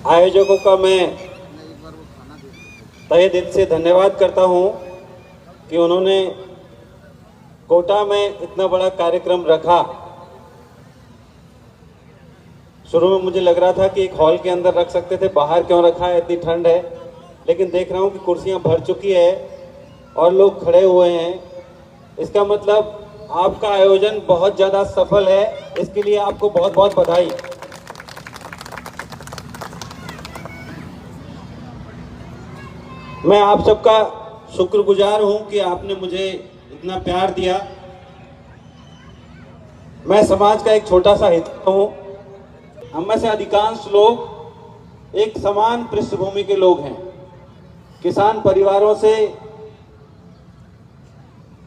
आयोजकों का मैं तहे दिल से धन्यवाद करता हूं कि उन्होंने कोटा में इतना बड़ा कार्यक्रम रखा। शुरू में मुझे लग रहा था कि एक हॉल के अंदर रख सकते थे, बाहर क्यों रखा है, इतनी ठंड है, लेकिन देख रहा हूं कि कुर्सियां भर चुकी है और लोग खड़े हुए हैं। इसका मतलब आपका आयोजन बहुत ज़्यादा सफल है, इसके लिए आपको बहुत बहुत बधाई। मैं आप सबका शुक्रगुजार हूं कि आपने मुझे इतना प्यार दिया। मैं समाज का एक छोटा सा हिस्सा हूं। हम में से अधिकांश लोग एक समान पृष्ठभूमि के लोग हैं, किसान परिवारों से,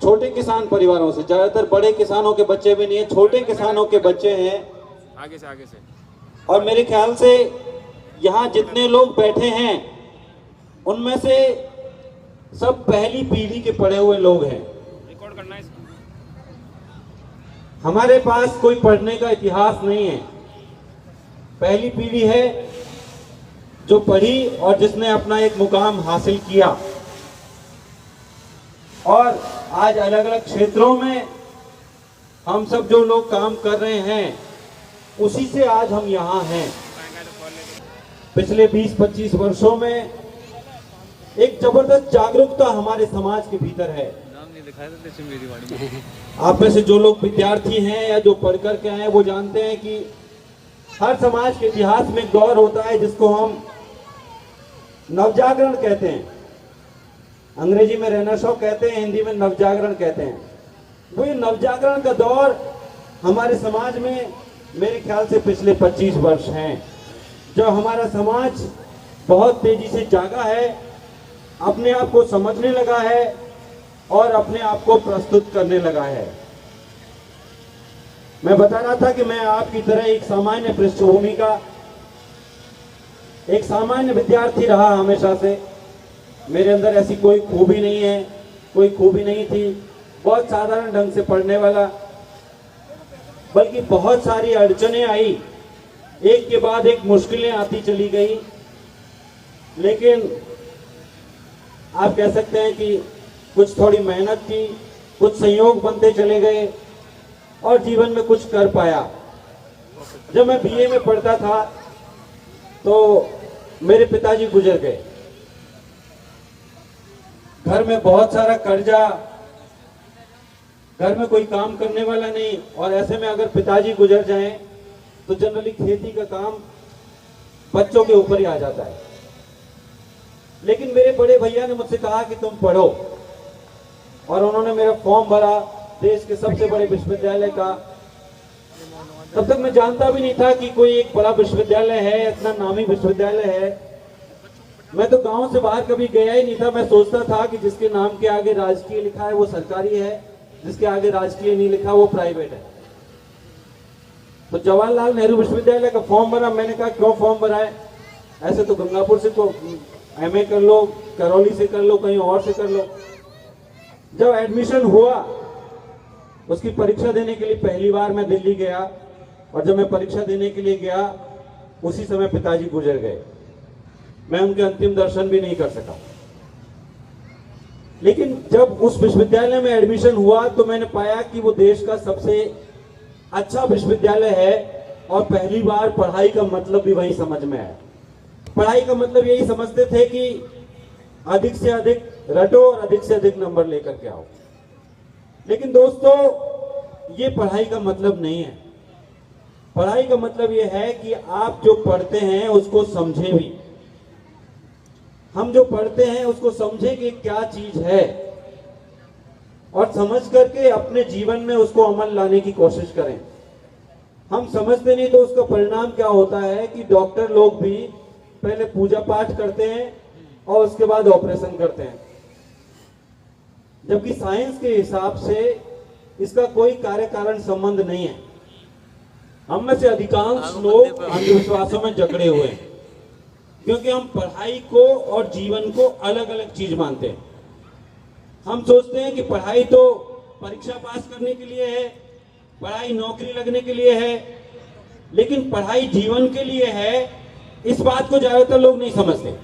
छोटे किसान परिवारों से, ज्यादातर बड़े किसानों के बच्चे भी नहीं है, छोटे किसानों के बच्चे हैं। आगे से और मेरे ख्याल से यहाँ जितने लोग बैठे हैं उनमें से सब पहली पीढ़ी के पढ़े हुए लोग हैं। रिकॉर्ड करना है इसको। हमारे पास कोई पढ़ने का इतिहास नहीं है। पहली पीढ़ी है जो पढ़ी और जिसने अपना एक मुकाम हासिल किया, और आज अलग अलग क्षेत्रों में हम सब जो लोग काम कर रहे हैं उसी से आज हम यहाँ हैं। पिछले 20-25 वर्षों में एक जबरदस्त जागरूकता हमारे समाज के भीतर है। आप में से जो लोग विद्यार्थी हैं या जो पढ़ कर के आए वो जानते हैं कि हर समाज के इतिहास में एक दौर होता है जिसको हम नवजागरण कहते हैं। अंग्रेजी में रेनेसां कहते हैं, हिंदी में नवजागरण कहते हैं। वो ये नवजागरण का दौर हमारे समाज में मेरे ख्याल से पिछले 25 वर्ष हैं, जब हमारा समाज बहुत तेजी से जागा है, अपने आप को समझने लगा है और अपने आप को प्रस्तुत करने लगा है। मैं बता रहा था कि मैं आपकी तरह एक सामान्य पृष्ठभूमि का एक सामान्य विद्यार्थी रहा हमेशा से। मेरे अंदर ऐसी कोई खूबी नहीं है, कोई खूबी नहीं थी, बहुत साधारण ढंग से पढ़ने वाला, बल्कि बहुत सारी अड़चनें आई, एक के बाद एक मुश्किलें आती चली गई, लेकिन आप कह सकते हैं कि कुछ थोड़ी मेहनत की, कुछ संयोग बनते चले गए और जीवन में कुछ कर पाया। जब मैं बीए में पढ़ता था तो मेरे पिताजी गुजर गए। घर में बहुत सारा कर्जा, घर में कोई काम करने वाला नहीं, और ऐसे में अगर पिताजी गुजर जाएं तो जनरली खेती का काम बच्चों के ऊपर ही आ जाता है। लेकिन मेरे बड़े भैया ने मुझसे कहा कि तुम पढ़ो, और उन्होंने मेरा फॉर्म भरा देश के सबसे बड़े विश्वविद्यालय का। तब तक मैं जानता भी नहीं था कि कोई एक बड़ा विश्वविद्यालय है, इतना नामी विश्वविद्यालय है। मैं तो गांव से बाहर कभी गया ही नहीं था। मैं सोचता था कि जिसके नाम के आगे राजकीय लिखा है वो सरकारी है, जिसके आगे राजकीय नहीं लिखा वो प्राइवेट है। तो जवाहरलाल नेहरू विश्वविद्यालय का फॉर्म भरा। मैंने कहा क्यों फॉर्म भरा है, ऐसे तो गंगापुर से तो एमए कर लो, करौली से कर लो, कहीं और से कर लो। जब एडमिशन हुआ, उसकी परीक्षा देने के लिए पहली बार मैं दिल्ली गया, और जब मैं परीक्षा देने के लिए गया उसी समय पिताजी गुजर गए। मैं उनके अंतिम दर्शन भी नहीं कर सका। लेकिन जब उस विश्वविद्यालय में एडमिशन हुआ तो मैंने पाया कि वो देश का सबसे अच्छा विश्वविद्यालय है, और पहली बार पढ़ाई का मतलब भी वही समझ में आया। पढ़ाई का मतलब यही समझते थे कि अधिक से अधिक रटो और अधिक से अधिक नंबर लेकर के आओ। लेकिन दोस्तों, ये पढ़ाई का मतलब नहीं है। पढ़ाई का मतलब ये है कि आप जो पढ़ते हैं उसको समझे भी। हम जो पढ़ते हैं उसको समझें कि क्या चीज है, और समझ करके अपने जीवन में उसको अमल लाने की कोशिश करें। हम समझते नहीं तो उसका परिणाम क्या होता है कि डॉक्टर लोग भी पहले पूजा पाठ करते हैं और उसके बाद ऑपरेशन करते हैं, जबकि साइंस के हिसाब से इसका कोई कार्य कारण संबंध नहीं है। हम में से अधिकांश लोग अंधविश्वासों में जकड़े हुए हैं, क्योंकि हम पढ़ाई को और जीवन को अलग अलग चीज मानते हैं। हम सोचते हैं कि पढ़ाई तो परीक्षा पास करने के लिए है, पढ़ाई नौकरी लगने के लिए है, लेकिन पढ़ाई जीवन के लिए है, इस बात को ज्यादातर लोग नहीं समझते।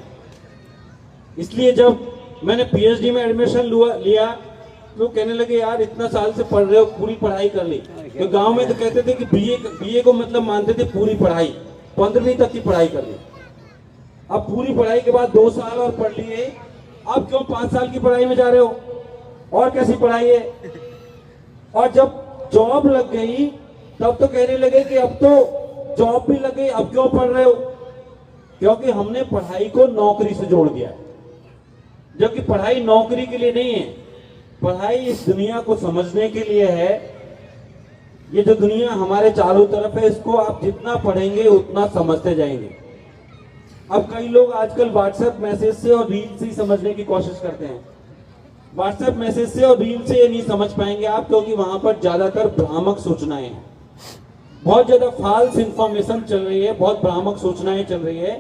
इसलिए जब मैंने पीएचडी में एडमिशन लिया तो कहने लगे यार इतना साल से पढ़ रहे हो, पूरी पढ़ाई कर ली। तो गांव में तो कहते थे कि बीए को मतलब मानते थे पूरी पढ़ाई, 15वीं तक की पढ़ाई कर ली। अब पूरी पढ़ाई के बाद 2 साल और पढ़ लिए, अब क्यों 5 साल की पढ़ाई में जा रहे हो? और कैसी पढ़ाई है? और जब जॉब लग गई तब तो कहने लगे कि अब तो जॉब भी लग गई, अब क्यों पढ़ रहे हो? क्योंकि हमने पढ़ाई को नौकरी से जोड़ दिया है, जबकि पढ़ाई नौकरी के लिए नहीं है। पढ़ाई इस दुनिया को समझने के लिए है। ये जो दुनिया हमारे चारों तरफ है, इसको आप जितना पढ़ेंगे उतना समझते जाएंगे। अब कई लोग आजकल व्हाट्सएप मैसेज से और रील से ही समझने की कोशिश करते हैं। व्हाट्सएप मैसेज से और रील से ये नहीं समझ पाएंगे आप, क्योंकि वहां पर ज्यादातर भ्रामक सूचनाएं हैं, बहुत ज्यादा फॉल्स इंफॉर्मेशन चल रही है, बहुत भ्रामक सूचनाएं चल रही है।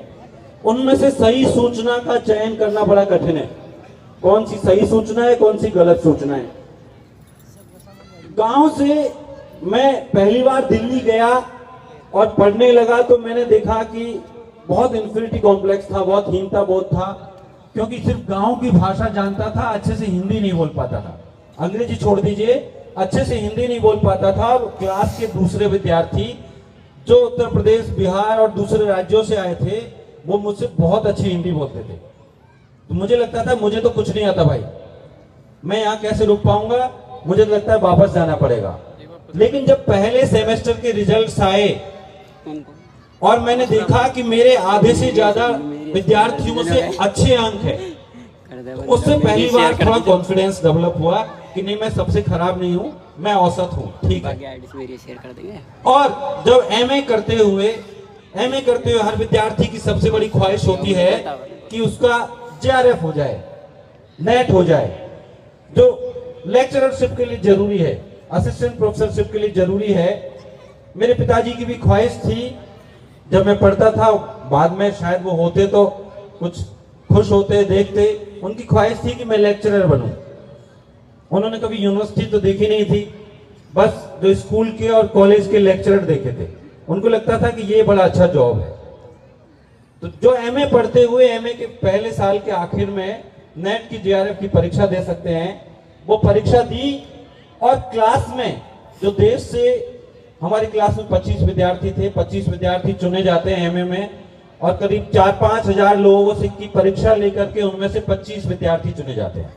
उनमें से सही सूचना का चयन करना बड़ा कठिन है। कौन सी सही सूचना है, कौन सी गलत सूचना है। गांव से मैं पहली बार दिल्ली गया और पढ़ने लगा तो मैंने देखा कि बहुत इंफिनिटी कॉम्प्लेक्स था, बहुत हीनता बोध था, क्योंकि सिर्फ गांव की भाषा जानता था, अच्छे से हिंदी नहीं बोल पाता था। अंग्रेजी छोड़ दीजिए, अच्छे से हिंदी नहीं बोल पाता था। और क्लास के दूसरे विद्यार्थी जो उत्तर प्रदेश, बिहार और दूसरे राज्यों से आए थे, वो मुझसे बहुत अच्छी हिंदी बोलते थे। तो मुझे लगता था मुझे तो कुछ नहीं आता भाई, मैं यहाँ कैसे रुक पाऊंगा, मुझे तो लगता है वापस जाना पड़ेगा। लेकिन जब पहले सेमेस्टर के रिजल्ट्स आए और मैंने देखा कि मेरे आधे से ज्यादा विद्यार्थियों से अच्छे अंक है, तो उससे पहली बार थोड़ा कॉन्फिडेंस डेवलप हुआ कि नहीं, मैं सबसे खराब नहीं हूँ, मैं औसत हूँ, ठीक है। और जब एमए करते हुए हर विद्यार्थी की सबसे बड़ी ख्वाहिश होती है कि उसका जेआरएफ हो जाए, नेट हो जाए, जो लेक्चररशिप के लिए जरूरी है, असिस्टेंट प्रोफेसरशिप के लिए जरूरी है। मेरे पिताजी की भी ख्वाहिश थी, जब मैं पढ़ता था, बाद में शायद वो होते तो कुछ खुश होते देखते, उनकी ख्वाहिश थी कि मैं लेक्चरर बनूं। उन्होंने कभी यूनिवर्सिटी तो देखी नहीं थी, बस जो स्कूल के और कॉलेज के लेक्चरर देखे थे। उनको लगता था कि ये बड़ा अच्छा जॉब है। तो जो एमए पढ़ते हुए एमए के पहले साल के आखिर में नेट की जेआरएफ की परीक्षा दे सकते हैं, वो परीक्षा दी और क्लास में जो देश से, हमारी क्लास में 25 विद्यार्थी थे, 25 विद्यार्थी चुने जाते हैं एमए में, और करीब 4-5 हजार लोगों से की परीक्षा लेकर के उनमें से 25 विद्यार्थी चुने जाते हैं।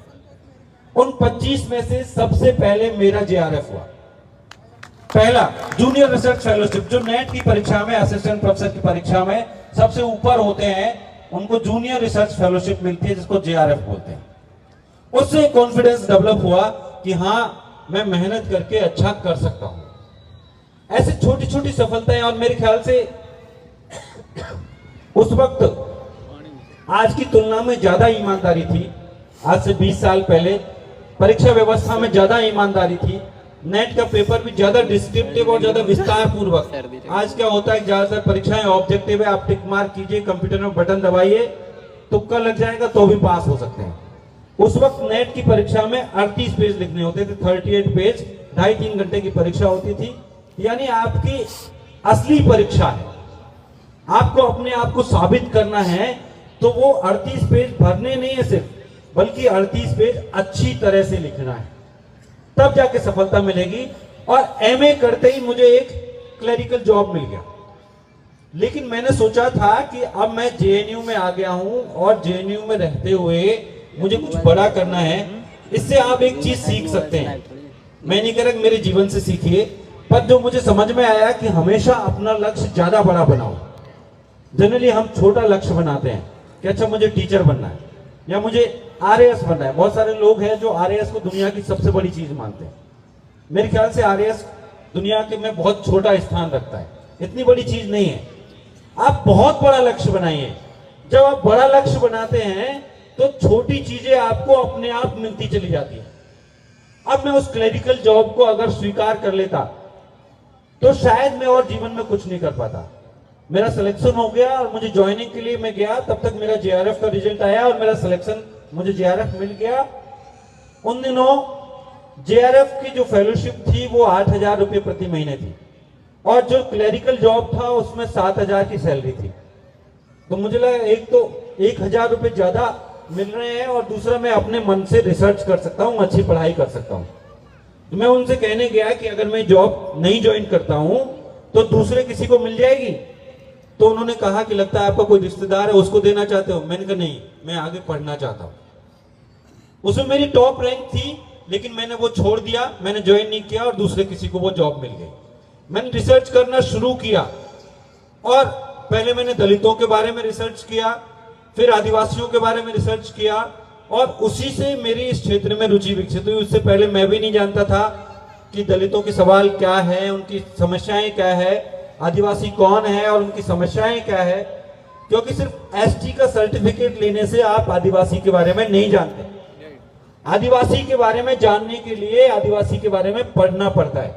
उन 25 में से सबसे पहले मेरा जेआरएफ हुआ, पहला जूनियर रिसर्च फेलोशिप। जो नेट की परीक्षा में, असिस्टेंट प्रोफेसर की परीक्षा में सबसे ऊपर होते हैं, उनको जूनियर रिसर्च फेलोशिप मिलती है, जिसको जेआरएफ बोलते हैं। उससे कॉन्फिडेंस डेवलप हुआ कि हाँ, मैं मेहनत करके अच्छा कर सकता हूं। ऐसे छोटी छोटी सफलताएं, और मेरे ख्याल से उस वक्त आज की तुलना में ज्यादा ईमानदारी थी। आज से 20 साल पहले परीक्षा व्यवस्था में ज्यादा ईमानदारी थी, नेट का पेपर भी ज्यादा डिस्क्रिप्टिव और ज्यादा विस्तार पूर्वक। आज क्या होता है, ज्यादातर परीक्षाएं ऑब्जेक्टिव है, आप टिक मार्क कीजिए, कंप्यूटर में बटन दबाइए, तुक्का लग जाएगा तो भी पास हो सकते हैं। उस वक्त नेट की परीक्षा में 38 पेज लिखने होते थे, 38 पेज, 2.5-3 घंटे की परीक्षा होती थी। यानी आपकी असली परीक्षा है, आपको अपने आप को साबित करना है, तो वो 38 पेज भरने नहीं है सिर्फ, बल्कि 38 पेज अच्छी तरह से लिखना है, तब जाके सफलता मिलेगी। और एमए करते ही मुझे एक क्लरिकल जॉब मिल गया। लेकिन मैंने सोचा था कि अब मैं जेएनयू में आ गया हूं और जेएनयू में रहते हुए मुझे कुछ बड़ा करना है। इससे आप एक चीज सीख सकते हैं, मैं नहीं कह रहा मेरे जीवन से सीखिए, पर जो मुझे समझ में आया कि हमेशा अपना लक्ष्य ज्यादा बड़ा बनाओ। जनरली हम छोटा लक्ष्य बनाते हैं कि अच्छा मुझे टीचर बनना है या मुझे आरएएस बनना है। बहुत सारे लोग हैं जो आरएएस को दुनिया की सबसे बड़ी चीज मानते हैं। मेरे ख्याल से आरएएस दुनिया के में बहुत छोटा स्थान रखता है, इतनी बड़ी चीज नहीं है। आप बहुत बड़ा लक्ष्य बनाइए। जब आप बड़ा लक्ष्य बनाते हैं तो छोटी चीजें आपको अपने आप मिलती चली जाती है। अब मैं उस क्लरिकल जॉब को अगर स्वीकार कर लेता तो शायद मैं और जीवन में कुछ नहीं कर पाता। मेरा सिलेक्शन हो गया और मुझे ज्वाइनिंग के लिए मैं गया, तब तक मेरा जेआरएफ का रिजल्ट आया और मेरा सिलेक्शन, मुझे जेआरएफ मिल गया। उन दिनों जेआरएफ की जो फेलोशिप थी वो 8,000 रुपये प्रति महीने थी, और जो क्लरिकल जॉब था उसमें 7,000 की सैलरी थी। तो मुझे लगा एक तो 1,000 रुपये ज्यादा मिल रहे हैं और दूसरा मैं अपने मन से रिसर्च कर सकता हूँ, अच्छी पढ़ाई कर सकता हूँ। तो मैं उनसे कहने गया कि अगर मैं जॉब नहीं ज्वाइन करता हूँ तो दूसरे किसी को मिल जाएगी। तो उन्होंने कहा कि लगता है आपका कोई रिश्तेदार है, उसको देना चाहते हो। मैंने कहा नहीं, मैं आगे पढ़ना चाहता हूँ। उसमें मेरी टॉप रैंक थी, लेकिन मैंने वो छोड़ दिया, मैंने ज्वाइन नहीं किया और दूसरे किसी को वो जॉब मिल गई। मैंने रिसर्च करना शुरू किया और पहले मैंने दलितों के बारे में रिसर्च किया, फिर आदिवासियों के बारे में रिसर्च किया और उसी से मेरी इस क्षेत्र में रुचि विकसित हुई। उससे पहले मैं भी नहीं जानता था कि दलितों के सवाल क्या है, उनकी समस्याएं क्या है, आदिवासी कौन है और उनकी समस्याएं क्या है। क्योंकि सिर्फ एसटी का सर्टिफिकेट लेने से आप आदिवासी के बारे में नहीं जानते। आदिवासी के बारे में जानने के लिए आदिवासी के बारे में पढ़ना पड़ता है,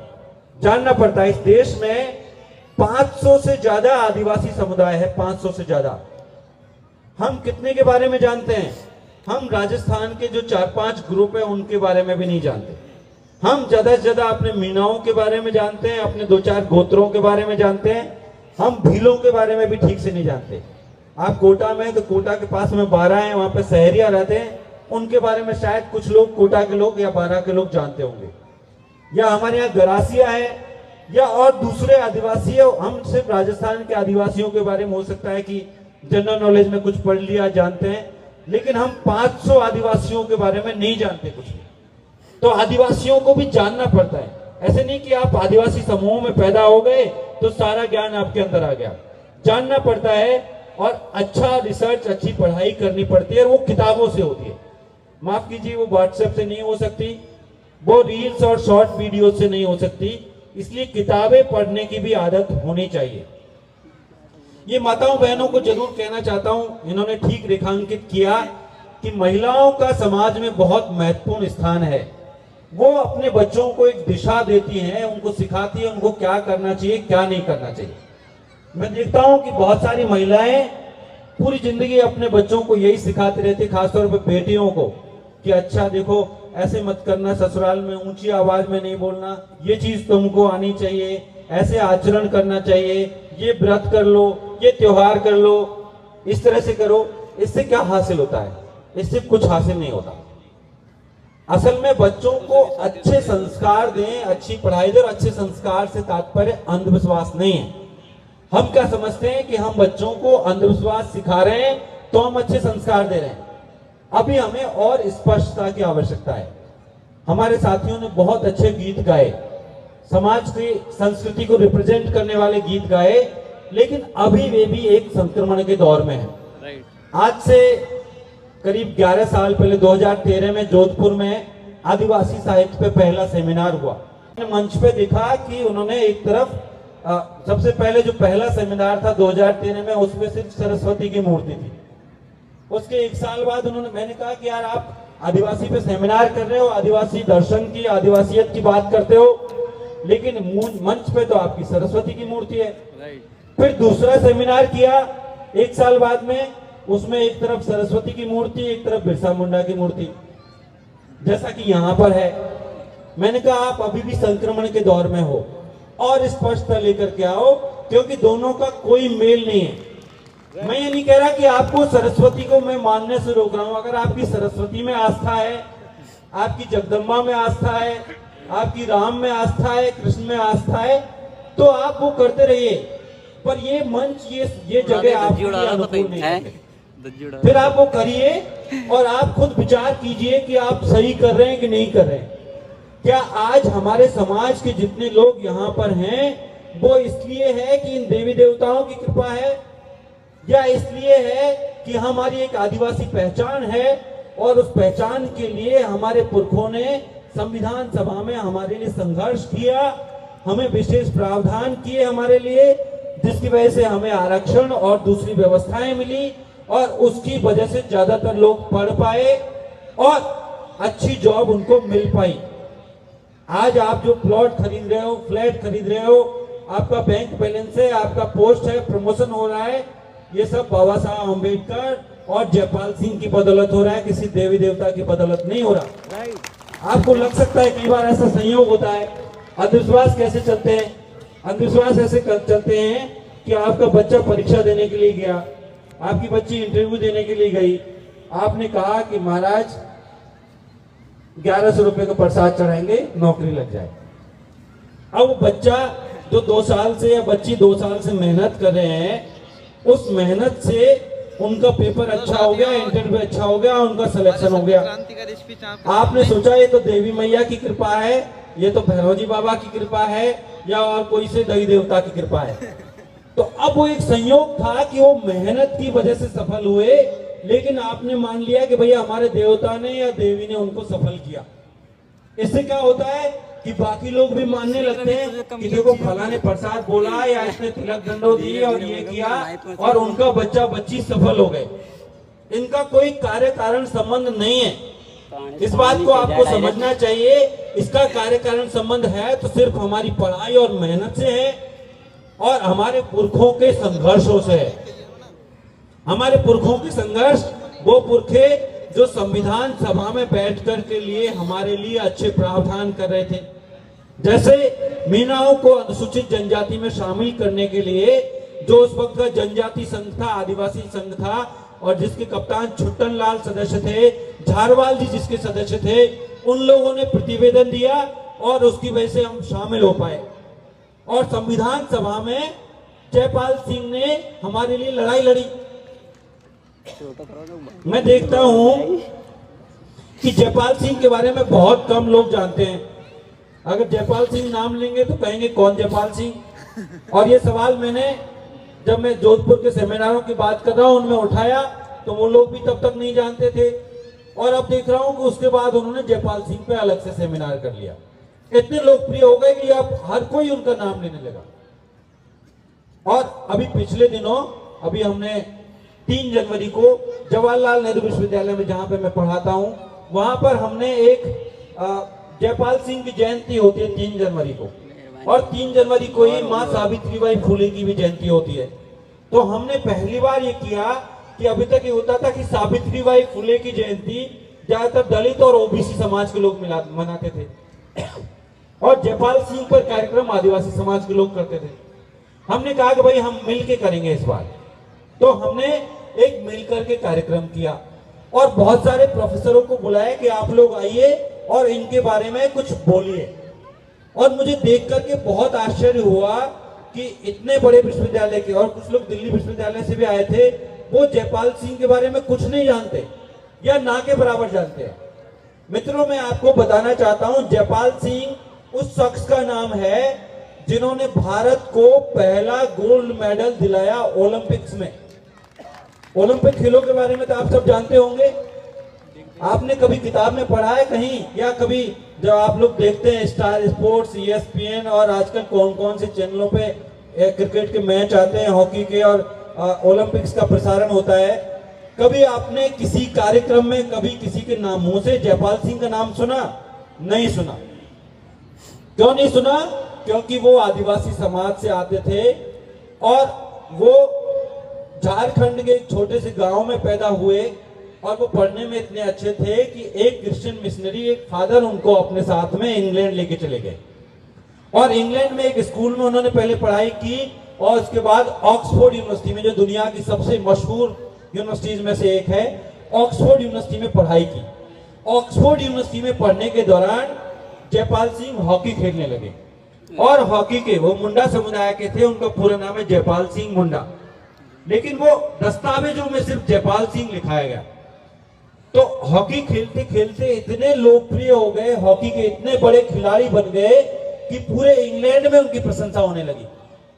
जानना पड़ता है। इस देश में 500 से ज्यादा आदिवासी समुदाय है, 500 से ज्यादा। हम कितने के बारे में जानते हैं? हम राजस्थान के जो 4-5 ग्रुप है उनके बारे में भी नहीं जानते। हम ज्यादा से ज्यादा अपने मीनाओं के बारे में जानते हैं, अपने 2-4 गोत्रों के बारे में जानते हैं। हम भीलों के बारे में भी ठीक से नहीं जानते। आप कोटा में, तो कोटा के पास में बारा है, वहां पे सहरिया रहते हैं, उनके बारे में शायद कुछ लोग कोटा के लोग या बारा के लोग जानते होंगे। या हमारे यहाँ गरासिया है या और दूसरे आदिवासी है। हम सिर्फ राजस्थान के आदिवासियों के बारे में हो सकता है कि जनरल नॉलेज में कुछ पढ़ लिया, जानते हैं, लेकिन हम 500 आदिवासियों के बारे में नहीं जानते कुछ भी। तो आदिवासियों को भी जानना पड़ता है। ऐसे नहीं कि आप आदिवासी समूह में पैदा हो गए तो सारा ज्ञान आपके अंदर आ गया। जानना पड़ता है और अच्छा रिसर्च, अच्छी पढ़ाई करनी पड़ती है और वो किताबों से होती है। माफ कीजिए, वो व्हाट्सएप से नहीं हो सकती, वो रील्स और शॉर्ट वीडियो से नहीं हो सकती। इसलिए किताबें पढ़ने की भी आदत होनी चाहिए। ये माताओं बहनों को जरूर कहना चाहता हूं, इन्होंने ठीक रेखांकित किया कि महिलाओं का समाज में बहुत महत्वपूर्ण स्थान है। वो अपने बच्चों को एक दिशा देती हैं, उनको सिखाती है उनको क्या करना चाहिए, क्या नहीं करना चाहिए। मैं देखता हूं कि बहुत सारी महिलाएं पूरी जिंदगी अपने बच्चों को यही सिखाते रहती, खासतौर पर बेटियों को, कि अच्छा देखो ऐसे मत करना, ससुराल में ऊंची आवाज में नहीं बोलना, ये चीज तुमको आनी चाहिए, ऐसे आचरण करना चाहिए, ये व्रत कर लो, ये त्योहार कर लो, इस तरह से करो। इससे क्या हासिल होता है? इससे कुछ हासिल नहीं होता। असल में बच्चों को अच्छे संस्कार दें, अच्छी पढ़ाई दें। और अच्छे संस्कार से तात्पर्य अंधविश्वास नहीं है। हम क्या समझते हैं कि हम बच्चों को अंधविश्वास सिखा रहे हैं तो हम अच्छे संस्कार दे रहे हैं। अभी हमें और स्पष्टता की आवश्यकता है। हमारे साथियों ने बहुत अच्छे गीत गाए, समाज की संस्कृति को रिप्रेजेंट करने वाले गीत गाए, लेकिन अभी वे भी एक संक्रमण के दौर में है। आज से करीब 11 साल पहले 2013 में जोधपुर में आदिवासी साहित्य पे पहला सेमिनार हुआ। मंच पे देखा कि उन्होंने एक तरफ सबसे पहले जो पहला सेमिनार था 2013 में, उसमें सिर्फ सरस्वती की मूर्ति थी। उसके 1 साल बाद उन्होंने, मैंने कहा कि यार आप आदिवासी पे सेमिनार कर रहे हो, आदिवासी दर्शन की, आदिवासियत की बात करते हो, लेकिन मंच पे तो आपकी सरस्वती की मूर्ति है। फिर दूसरा सेमिनार किया 1 साल बाद में, उसमें एक तरफ सरस्वती की मूर्ति, एक तरफ बिरसा मुंडा की मूर्ति, जैसा कि यहां पर है। मैंने कहा आप अभी भी संक्रमण के दौर में हो और स्पष्टता लेकर के आओ, क्योंकि दोनों का कोई मेल नहीं है। मैं ये नहीं कह रहा कि आपको सरस्वती को मैं मानने से रोक रहा हूं। अगर आपकी सरस्वती में आस्था है, आपकी जगदम्बा में आस्था है, आपकी राम में आस्था है, कृष्ण में आस्था है, तो आप वो करते रहिए। पर ये मंच, ये जगह आपके लिए अनुकूल नहीं है। फिर आप वो करिए और आप खुद विचार कीजिए कि आप सही कर रहे हैं कि नहीं कर रहे हैं। क्या आज हमारे समाज के जितने लोग यहाँ पर हैं वो इसलिए है कि इन देवी देवताओं की कृपा है, या इसलिए है कि हमारी एक आदिवासी पहचान है और उस पहचान के लिए हमारे पुरखों ने संविधान सभा में हमारे लिए संघर्ष किया, हमें विशेष प्रावधान किए हमारे लिए, जिसकी वजह से हमें आरक्षण और दूसरी व्यवस्थाएं मिली और उसकी वजह से ज्यादातर लोग पढ़ पाए और अच्छी जॉब उनको मिल पाई। आज आप जो प्लॉट खरीद रहे हो, फ्लैट खरीद रहे हो, आपका बैंक बैलेंस है, आपका पोस्ट है, प्रमोशन हो रहा है, ये सब बाबा साहब अम्बेडकर और जयपाल सिंह की बदौलत हो रहा है, किसी देवी देवता की बदौलत नहीं हो रहा। आपको लग सकता है कई बार ऐसा संयोग होता है। अंधविश्वास कैसे चलते हैं? अंधविश्वास ऐसे चलते हैं कि आपका बच्चा परीक्षा देने के लिए गया, आपकी बच्ची इंटरव्यू देने के लिए गई, आपने कहा कि महाराज 1100 रुपए का प्रसाद चढ़ाएंगे, नौकरी लग जाए। अब बच्चा जो 2 साल से या बच्ची 2 साल से मेहनत कर रहे हैं, उस मेहनत से उनका पेपर अच्छा हो गया, इंटरव्यू अच्छा हो गया, उनका सिलेक्शन हो गया। आपने सोचा ये तो देवी मैया की कृपा है, ये तो भैरवजी बाबा की कृपा है, या और कोई से देवी देवता की कृपा है। तो अब वो एक संयोग था कि वो मेहनत की वजह से सफल हुए, लेकिन आपने मान लिया कि भैया हमारे देवता ने या देवी ने उनको सफल किया। इससे क्या होता है कि बाकी लोग भी मानने लगते हैं कि देखो फला ने प्रसाद बोला या इसने तिलक दंडो दी और ये किया और उनका बच्चा बच्ची सफल हो गए। इनका कोई कार्य कारण संबंध नहीं है, इस बात को आपको समझना चाहिए। इसका कार्य कारण संबंध है तो सिर्फ हमारी पढ़ाई और मेहनत से है और हमारे पुरखों के संघर्षों से है। हमारे पुरखों के संघर्ष, वो पुरखे जो संविधान सभा में बैठ कर के लिए हमारे लिए अच्छे प्रावधान कर रहे थे। जैसे मीनाओं को अनुसूचित जनजाति में शामिल करने के लिए जो उस वक्त का जनजाति संघ था, आदिवासी संघ था, और जिसके कप्तान छुट्टन लाल सदस्य थे, झारवाल जी जिसके सदस्य थे, उन लोगों ने प्रतिवेदन दिया और उसकी वजह से हम शामिल हो पाए। और संविधान सभा में जयपाल सिंह ने हमारे लिए लड़ाई लड़ी। मैं देखता हूं कि जयपाल सिंह के बारे में बहुत कम लोग जानते हैं। अगर जयपाल सिंह नाम लेंगे तो कहेंगे कौन जयपाल सिंह। और ये सवाल मैंने जब मैं जोधपुर के सेमिनारों की बात कर रहा हूं उनमें उठाया तो वो लोग भी तब तक नहीं जानते थे, और अब देख रहा हूं कि उसके बाद उन्होंने जयपाल सिंह पे अलग से सेमिनार कर लिया। इतने लोकप्रिय हो गए कि अब हर कोई उनका नाम लेने लगा। और अभी पिछले दिनों अभी हमने 3 जनवरी को जवाहरलाल नेहरू विश्वविद्यालय में जहां पे मैं पढ़ाता हूं, वहां पर हमने एक जयपाल सिंह की जयंती होती है 3 जनवरी को, और 3 जनवरी को ही मां सावित्रीबाई फुले की भी जयंती होती है। तो हमने पहली बार ये किया कि अभी तक ये होता था कि सावित्रीबाई फुले की जयंती ज्यादातर दलित और ओबीसी समाज के लोग मनाते थे और जयपाल सिंह पर कार्यक्रम आदिवासी समाज के लोग करते थे। हमने कहा कि भाई हम मिलके करेंगे इस बार, तो हमने एक मिलकर के कार्यक्रम किया और बहुत सारे प्रोफेसरों को बुलाया कि आप लोग आइए और इनके बारे में कुछ बोलिए। और मुझे देख करके बहुत आश्चर्य हुआ कि इतने बड़े विश्वविद्यालय के, और कुछ लोग दिल्ली विश्वविद्यालय से भी आए थे, वो जयपाल सिंह के बारे में कुछ नहीं जानते या ना के बराबर जानते हैं। मित्रों, मैं आपको बताना चाहता हूं, जयपाल सिंह उस शख्स का नाम है जिन्होंने भारत को पहला गोल्ड मेडल दिलाया ओलंपिक्स में। ओलंपिक खेलों के बारे में तो आप सब जानते होंगे, आपने कभी किताब में पढ़ा है कहीं, या कभी जब आप लोग देखते हैं स्टार स्पोर्ट्स, ESPN और आजकल कौन कौन से चैनलों पे क्रिकेट के मैच आते हैं, हॉकी के, और ओलंपिक्स का प्रसारण होता है, कभी आपने किसी कार्यक्रम में कभी किसी के नाम मुंह से जयपाल सिंह का नाम सुना? नहीं सुना। क्यों नहीं सुना? क्योंकि वो आदिवासी समाज से आते थे और वो झारखंड के एक छोटे से गांव में पैदा हुए और वो पढ़ने में इतने अच्छे थे कि एक क्रिश्चियन मिशनरी, एक फादर उनको अपने साथ में इंग्लैंड लेके चले गए और इंग्लैंड में एक स्कूल में उन्होंने पहले पढ़ाई की और उसके बाद ऑक्सफोर्ड यूनिवर्सिटी में, जो दुनिया की सबसे मशहूर यूनिवर्सिटीज में से एक है, ऑक्सफोर्ड यूनिवर्सिटी में पढ़ाई की। ऑक्सफोर्ड यूनिवर्सिटी में पढ़ने के दौरान जयपाल सिंह हॉकी खेलने लगे और हॉकी के वो मुंडा समुदाय के थे, उनका पूरा नाम है जयपाल सिंह मुंडा, लेकिन वो दस्तावेजों में सिर्फ जयपाल सिंह लिखाया गया। तो हॉकी खेलते खेलते इतने लोकप्रिय हो गए, हॉकी के इतने बड़े खिलाड़ी बन गए कि पूरे इंग्लैंड में उनकी प्रशंसा होने लगी।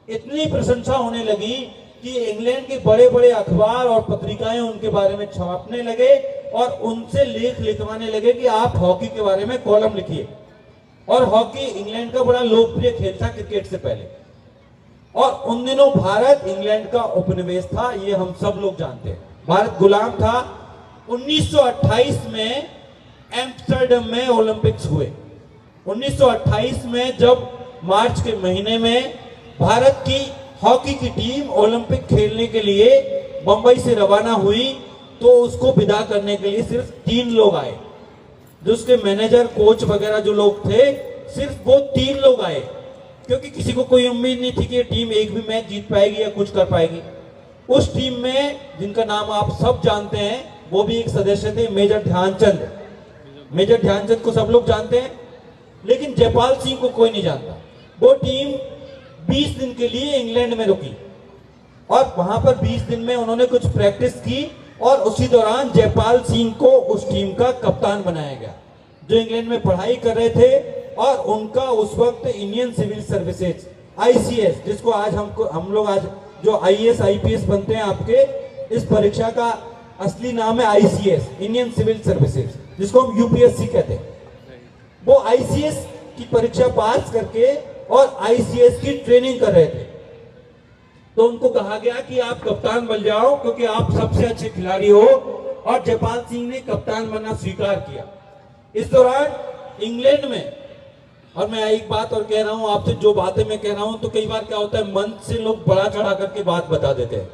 इतनी प्रशंसा होने लगी कि इंग्लैंड के बड़े बड़े अखबार और पत्रिकाएं उनके बारे में छापने लगे और उनसे लेख लिखवाने लगे कि आप हॉकी के बारे में कॉलम लिखिए। और हॉकी इंग्लैंड का बड़ा लोकप्रिय खेल था क्रिकेट से पहले, और उन दिनों भारत इंग्लैंड का उपनिवेश था, ये हम सब लोग जानते हैं। भारत गुलाम था। 1928 में एम्स्टर्डम में ओलंपिक्स हुए। 1928 में जब मार्च के महीने में भारत की हॉकी की टीम ओलंपिक खेलने के लिए बंबई से रवाना हुई, तो उसको विदा करने के लिए सिर्फ 3 लोग आए। जो उसके मैनेजर, कोच वगैरह जो लोग थे, सिर्फ वो 3 लोग आए, क्योंकि किसी को कोई उम्मीद नहीं थी कि ये टीम एक भी मैच जीत पाएगी या कुछ कर पाएगी। उस टीम में जिनका नाम आप सब जानते हैं, वो भी एक सदस्य थे, मेजर ध्यानचंद। मेजर ध्यानचंद को सब लोग जानते हैं, लेकिन जयपाल सिंह को कोई नहीं जानता। वो टीम 20 दिन के लिए इंग्लैंड में रुकी और वहां पर 20 दिन में उन्होंने कुछ प्रैक्टिस की और उसी दौरान जयपाल सिंह को उस टीम का कप्तान बनाया गया, जो इंग्लैंड में पढ़ाई कर रहे थे। और उनका उस वक्त इंडियन सिविल सर्विसेज ICS, जिसको आज हम लोग आज जो IAS IPS बनते हैं आपके, इस परीक्षा का असली नाम है ICS, इंडियन सिविल सर्विसेज, जिसको हम UPSC कहते हैं। वो ICS की परीक्षा पास करके और ICS की ट्रेनिंग कर रहे थे। तो उनको कहा गया कि आप कप्तान बन जाओ क्योंकि आप सबसे अच्छे खिलाड़ी हो, और जयपाल सिंह ने कप्तान बनना स्वीकार किया। इस दौरान इंग्लैंड में, और मैं एक बात और कह रहा हूं आपसे, जो बातें मैं कह रहा हूं तो कई बार क्या होता है, मंच से लोग बड़ा चढ़ा करके बात बता देते हैं।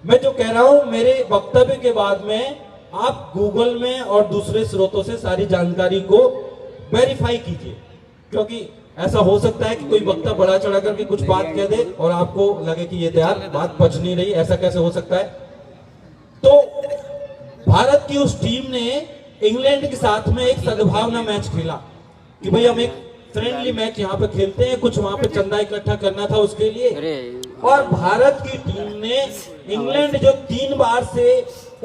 मैं जो कह रहा हूं, मेरे वक्तव्य के बाद में आप गूगल में और दूसरे स्रोतों से सारी जानकारी को वेरीफाई कीजिए, क्योंकि ऐसा हो सकता है कि कोई वक्ता बड़ा चढ़ा करके कुछ बात कह दे और आपको लगे कि ये यार बात पच नहीं रही, ऐसा कैसे हो सकता है। तो भारत की उस टीम ने इंग्लैंड के साथ में एक सद्भावना मैच खेला कि भाई हम एक फ्रेंडली मैच यहाँ पे खेलते हैं, कुछ वहां पे चंदा इकट्ठा करना था उसके लिए। और भारत की टीम ने इंग्लैंड जो 3 बार से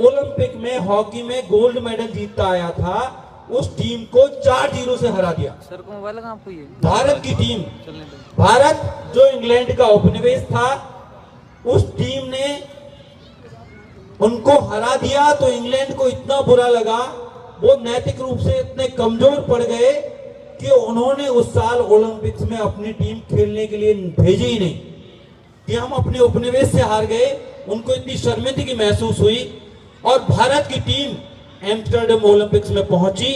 ओलंपिक में हॉकी में गोल्ड मेडल जीतता आया था, उस टीम को 4-0 से हरा दिया। सर को मोबाइल कहाँ पे है? भारत की टीम, भारत जो इंग्लैंड का उपनिवेश था, उस टीम ने उनको हरा दिया। तो इंग्लैंड को इतना बुरा लगा, वो नैतिक रूप से इतने कमजोर पड़ गए कि उन्होंने उस साल ओलंपिक्स में अपनी टीम खेलने के लिए भेजी ही नहीं, कि हम अपने उपनिवेश से हार गए। उनको इतनी शर्मिंदगी महसूस हुई और भारत की टीम एम्स्टर्डम ओलंपिक्स में पहुंची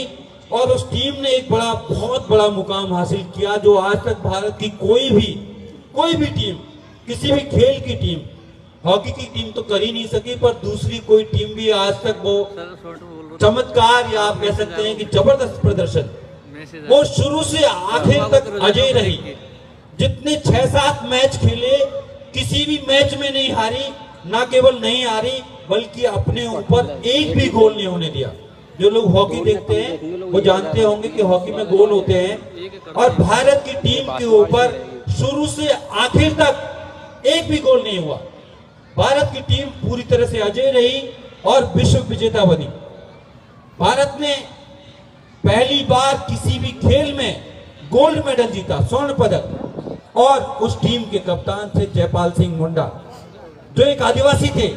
और उस टीम ने एक बहुत बड़ा मुकाम हासिल किया, जो आज तक भारत की कोई भी टीम, किसी भी खेल की टीम, हॉकी की टीम तो कर ही नहीं सकी, पर दूसरी कोई टीम भी आज तक वो चमत्कार, या आप कह सकते हैं कि जबरदस्त प्रदर्शन, वो शुरू से आखिर तक अजय रही। जितने 6-7 मैच खेले, किसी भी मैच में नहीं हारी, ना केवल नहीं हारी बल्कि अपने ऊपर एक भी गोल नहीं होने दिया। जो लोग हॉकी देखते हैं वो जानते होंगे कि हॉकी में गोल होते हैं, और भारत की टीम के ऊपर शुरू से आखिर तक एक भी गोल नहीं हुआ। भारत की टीम पूरी तरह से अजय रही और विश्व विजेता बनी। भारत ने पहली बार किसी भी खेल में गोल्ड मेडल जीता, स्वर्ण पदक, और उस टीम के कप्तान थे जयपाल सिंह मुंडा, जो एक आदिवासी थे।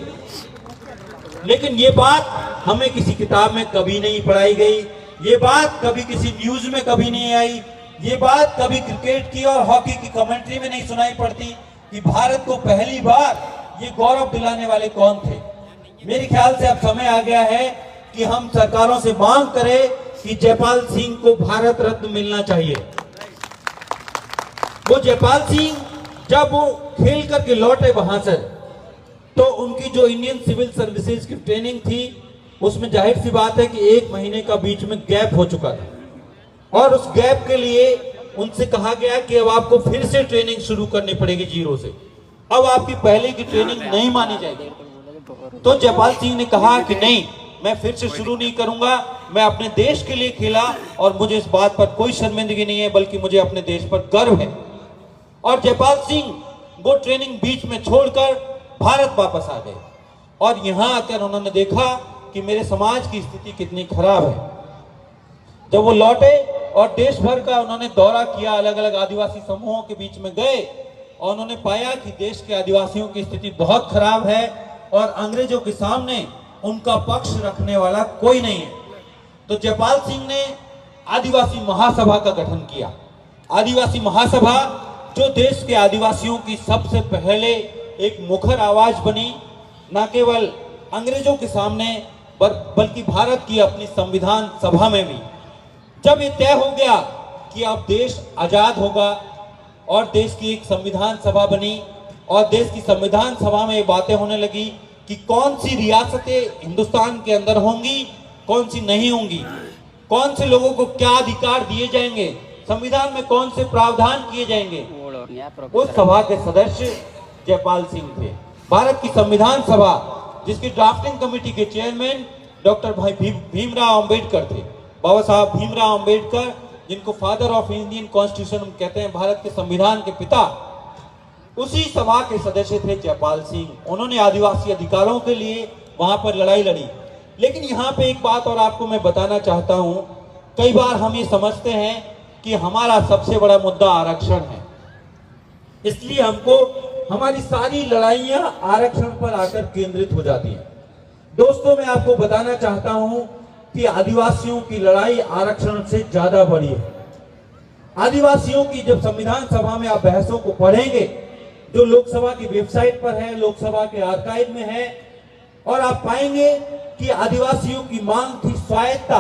लेकिन ये बात हमें किसी किताब में कभी नहीं पढ़ाई गई, ये बात कभी किसी न्यूज में कभी नहीं आई, ये बात कभी क्रिकेट की और हॉकी की कमेंट्री में नहीं सुनाई पड़ती कि भारत को पहली बार ये गौरव दिलाने वाले कौन थे। मेरे ख्याल से अब समय आ गया है कि हम सरकारों से मांग करें कि जयपाल सिंह को भारत रत्न मिलना चाहिए। वो जयपाल सिंह जब वो खेल करके लौटे वहां से, तो उनकी जो इंडियन सिविल सर्विसेज की ट्रेनिंग थी, उसमें जाहिर सी बात है कि 1 महीने का बीच में गैप हो चुका था, और उस गैप के लिए उनसे कहा गया कि अब आपको फिर से ट्रेनिंग शुरू करनी पड़ेगी 0 से। अब आपकी पहले की ट्रेनिंग नहीं मानी जाएगी। तो जयपाल सिंह ने कहा कि नहीं, मैं फिर से शुरू नहीं करूंगा, मैं अपने देश के लिए खेला और मुझे इस बात पर कोई शर्मिंदगी नहीं है, बल्कि मुझे अपने देश पर गर्व है। और जयपाल सिंह वो ट्रेनिंग बीच में छोड़कर भारत वापस आ गए, और यहां आकर उन्होंने देखा कि मेरे समाज की स्थिति कितनी खराब है। जब वो लौटे और देश भर का उन्होंने दौरा किया, अलग अलग आदिवासी समूहों के बीच में गए, और उन्होंने पाया कि देश के आदिवासियों की स्थिति बहुत खराब है और अंग्रेजों के सामने उनका पक्ष रखने वाला कोई नहीं है। तो जयपाल सिंह ने आदिवासी महासभा का गठन किया। आदिवासी महासभा जो देश के आदिवासियों की सबसे पहले एक मुखर आवाज बनी, न केवल अंग्रेजों के सामने बल्कि भारत की अपनी संविधान सभा में भी। जब ये तय हो गया कि अब देश आजाद होगा और देश की एक संविधान सभा बनी, और देश की संविधान सभा में ये बातें होने लगी कि कौन सी रियासतें हिंदुस्तान के अंदर होंगी, कौन सी नहीं होंगी, कौन से लोगों को क्या अधिकार दिए जाएंगे, संविधान में कौन से प्रावधान किए जाएंगे। उस सभा के सदस्य जयपाल सिंह थे। भारत की संविधान सभा जिसकी ड्राफ्टिंग कमेटी के चेयरमैन डॉक्टर भाई भीमराव अंबेडकर थे, बाबा साहब भीमराव अंबेडकर, जिनको फादर ऑफ इंडियन कॉन्स्टिट्यूशन हम कहते हैं, भारत के संविधान के पिता। उसी सभा के सदस्य थे जयपाल सिंह। उन्होंने आदिवासी अधिकारों के लिए वहां पर लड़ाई लड़ी। लेकिन यहाँ पे एक बात और आपको मैं बताना चाहता हूं, कई बार हम ये समझते हैं कि हमारा सबसे बड़ा मुद्दा आरक्षण है, इसलिए हमको हमारी सारी लड़ाइयां आरक्षण पर आकर केंद्रित हो जाती हैं। दोस्तों, मैं आपको बताना चाहता हूं कि आदिवासियों की लड़ाई आरक्षण से ज्यादा बड़ी है। आदिवासियों की जब संविधान सभा में आप बहसों को पढ़ेंगे, जो लोकसभा की वेबसाइट पर है, लोकसभा के आर्काइव में है, और आप पाएंगे कि आदिवासियों की मांग थी स्वायत्तता,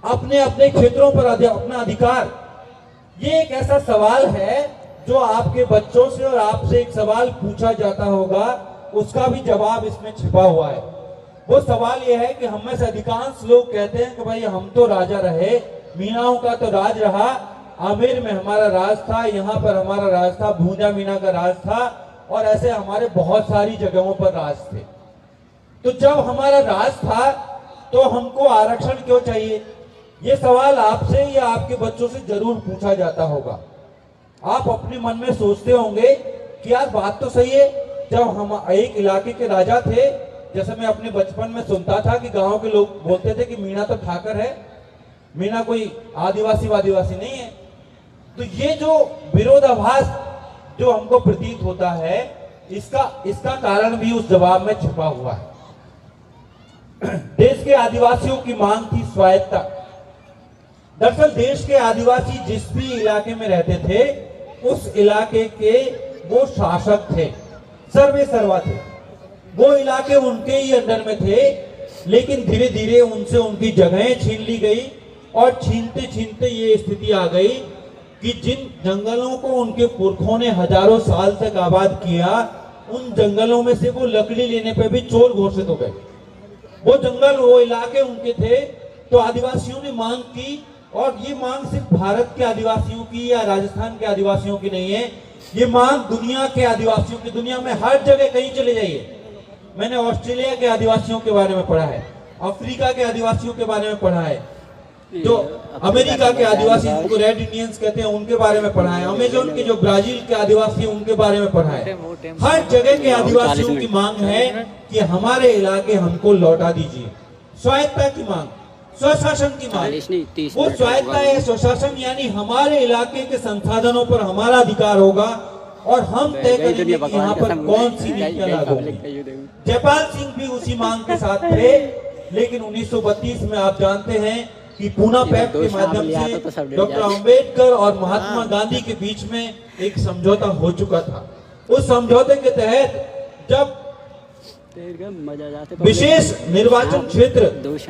अपने अपने क्षेत्रों पर अपना अधिकार। ये एक ऐसा सवाल है जो आपके बच्चों से और आपसे एक सवाल पूछा जाता होगा, उसका भी जवाब इसमें छिपा हुआ है। वो सवाल ये है कि हम में से अधिकांश लोग कहते हैं कि भाई हम तो राजा रहे, मीणाओं का तो राज रहा, आमेर में हमारा राज था, यहाँ पर हमारा राज था, भूंजा मीना का राज था, और ऐसे हमारे बहुत सारी जगहों पर राज थे। तो जब हमारा राज था तो हमको आरक्षण क्यों चाहिए? ये सवाल आपसे या आपके बच्चों से जरूर पूछा जाता होगा। आप अपने मन में सोचते होंगे कि यार बात तो सही है, जब हम एक इलाके के राजा थे, जैसे मैं अपने बचपन में सुनता था कि गांव के लोग बोलते थे कि मीणा तो ठाकर है, मीणा कोई आदिवासी वादिवासी नहीं है। तो ये जो विरोधाभास जो हमको प्रतीत होता है, इसका कारण भी उस जवाब में छिपा हुआ है। देश के आदिवासियों की मांग थी स्वायत्तता। दरअसल देश के आदिवासी जिस भी इलाके में रहते थे, उस इलाके के वो शासक थे, सर्वे सर्वा थे। वो इलाके उनके ही अंडर में थे, लेकिन धीरे धीरे उनसे उनकी जगहें छीन ली गई, और छीनते छीनते ये स्थिति आ गई कि जिन जंगलों को उनके पुरखों ने हजारों साल तक आबाद किया, उन जंगलों में से वो लकड़ी लेने पे भी चोर घोषित हो गए। वो जंगल, वो इलाके उनके थे। तो आदिवासियों ने मांग की, और ये मांग सिर्फ भारत के आदिवासियों की या राजस्थान के आदिवासियों की नहीं है, ये मांग दुनिया के आदिवासियों की, दुनिया में हर जगह कहीं चले जाइए। मैंने ऑस्ट्रेलिया के आदिवासियों के बारे में पढ़ा है, अफ्रीका के आदिवासियों के बारे में पढ़ा है, जो अमेरिका के आदिवासी जिनको रेड इंडियंस कहते हैं उनके बारे में पढ़ा है, अमेजोन के जो ब्राजील के आदिवासी हैं उनके बारे में पढ़ा है। हर जगह के आदिवासियों की मांग है कि हमारे इलाके हमको लौटा दीजिए। स्वायत्तता की मांग, स्वशासन की मांग। वो स्वायत्तता है, स्वशासन, यानी हमारे इलाके के संसाधनों पर हमारा अधिकार होगा, और हम तय करेंगे कि यहाँ पर कौन सी नीतियां लागू होंगी। जयपाल सिंह भी उसी मांग के साथ थे, लेकिन 1932 में आप जानते हैं कि पूना पैक्ट के माध्यम से डॉक्टर अंबेडकर और महात्मा गांधी के बीच में एक समझौता हो चुका था। उस समझौते के तहत जब विशेष निर्वाचन क्षेत्र,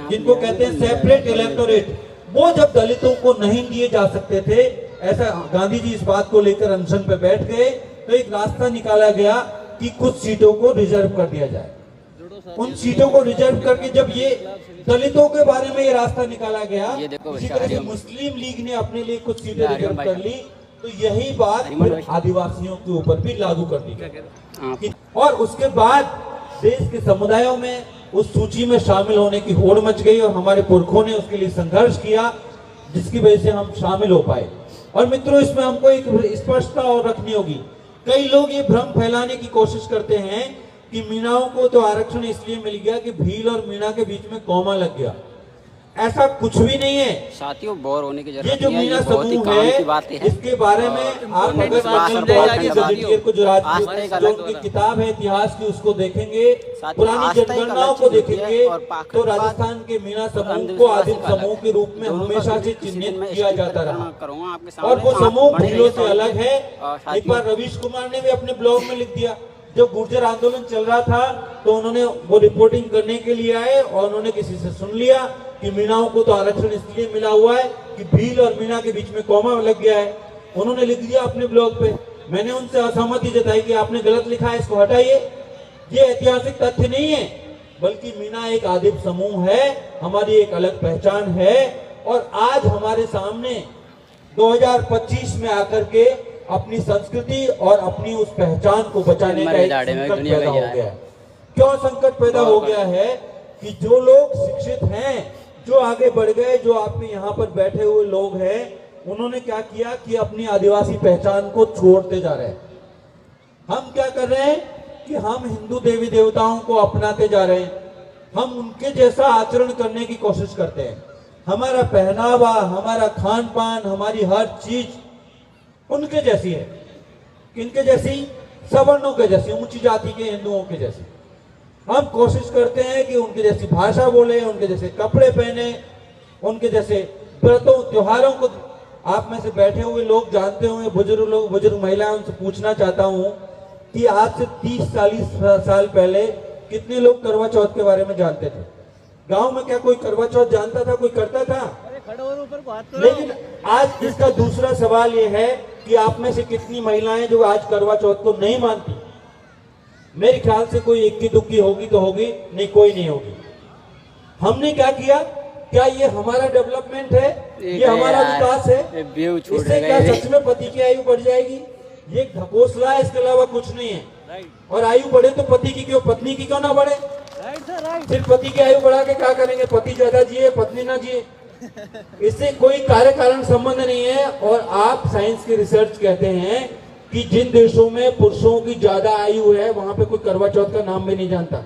जिनको कहते हैं सेपरेट इलेक्टोरेट, वो जब दलितों को नहीं दिए जा सकते थे, ऐसा गांधी जी इस बात को लेकर अनशन पे बैठ गए, तो एक रास्ता निकाला गया कि कुछ सीटों को रिजर्व कर दिया जाए। उन सीटों को रिजर्व करके जब ये दलितों के बारे में ये रास्ता निकाला गया, इसी तरह से मुस्लिम लीग ने अपने लिए कुछ सीटें रिजर्व कर ली, तो यही बात फिर आदिवासियों के ऊपर भी लागू कर दी गई। और उसके बाद देश के समुदायों में उस सूची में शामिल होने की होड़ मच गई, और हमारे पुरखों ने उसके लिए संघर्ष किया, जिसकी वजह से हम शामिल हो पाए। और मित्रों, इसमें हमको एक स्पष्टता और रखनी होगी। कई लोग ये भ्रम फैलाने की कोशिश करते हैं कि मीणाओं को तो आरक्षण इसलिए मिल गया कि भील और मीणा के बीच में कॉमा लग गया। ऐसा कुछ भी नहीं है साथियों, बोर होने की जरूरत ये जो मीणा समूह है, इसके बारे में आप अगर को जो उनकी किताब है इतिहास की, उसको देखेंगे, पुरानी जनगणनाओं को देखेंगे, तो राजस्थान के मीणा समूह को आदिम समूह के रूप में हमेशा से चिन्हित किया जाता रहा, और वो समूह भीलों से अलग है। एक बार रवीश कुमार ने भी अपने ब्लॉग में लिख दिया, जब गुर्जर आंदोलन चल रहा था तो उन्होंने वो रिपोर्टिंग करने के लिए आए, और उन्होंने किसी से सुन लिया कि मीणाओं को तो आरक्षण इसलिए मिला हुआ है कि भील और मीणा के बीच में कॉमा लग गया है। उन्होंने लिख दिया अपने ब्लॉग पे। मैंने उनसे असहमति जताई कि आपने गलत लिखा है, इसको हटाइए, ये ऐतिहासिक तथ्य नहीं है, बल्कि मीणा एक आदिम समूह है, हमारी एक अलग पहचान है। और आज हमारे सामने 2025 में आकर के अपनी संस्कृति और अपनी उस पहचान को बचाने का एक संकट पैदा हो गया है। क्यों संकट पैदा हो गया है कि जो लोग शिक्षित हैं, जो आगे बढ़ गए, जो आपके यहाँ पर बैठे हुए लोग हैं, उन्होंने क्या किया कि अपनी आदिवासी पहचान को छोड़ते जा रहे हैं। हम क्या कर रहे हैं कि हम हिंदू देवी देवताओं को अपनाते जा रहे हैं, हम उनके जैसा आचरण करने की कोशिश करते हैं। हमारा पहनावा, हमारा खान पान, हमारी हर चीज उनके जैसी है। किनके जैसी? सवर्णों के जैसी, ऊंची जाति के हिंदुओं के जैसी। हम कोशिश करते हैं कि उनके जैसी भाषा बोले, उनके जैसे कपड़े पहने, उनके जैसे व्रतों त्योहारों को। आप में से बैठे हुए लोग जानते होंगे, बुजुर्ग लोग, बुजुर्ग महिलाएं, उनसे पूछना चाहता हूं कि आज से 30-40 साल पहले कितने लोग करवा चौथ के बारे में जानते थे? गांव में क्या कोई करवा चौथ जानता था? कोई करता था? लेकिन आज इसका दूसरा सवाल यह है कि आप में से कितनी महिलाएं जो आज करवा चौथ को नहीं मानती? मेरे ख्याल से कोई इक्की दुक्की होगी तो होगी, नहीं कोई नहीं होगी। हमने क्या किया? क्या ये हमारा डेवलपमेंट है? ये हमारा विकास है? इससे क्या सच में पति की आयु बढ़ जाएगी? ये ढकोसला है, इसके अलावा कुछ नहीं है। और आयु बढ़े तो पति की क्यों, पत्नी की क्यों ना बढ़े? सिर्फ पति की आयु बढ़ा के क्या करेंगे? पति ज्यादा जिए, पत्नी ना जिए? इससे कोई कार्य कारण संबंध नहीं है। और आप साइंस की रिसर्च कहते हैं कि जिन देशों में पुरुषों की ज्यादा आयु है, वहां पे कोई करवा चौथ का नाम भी नहीं जानता।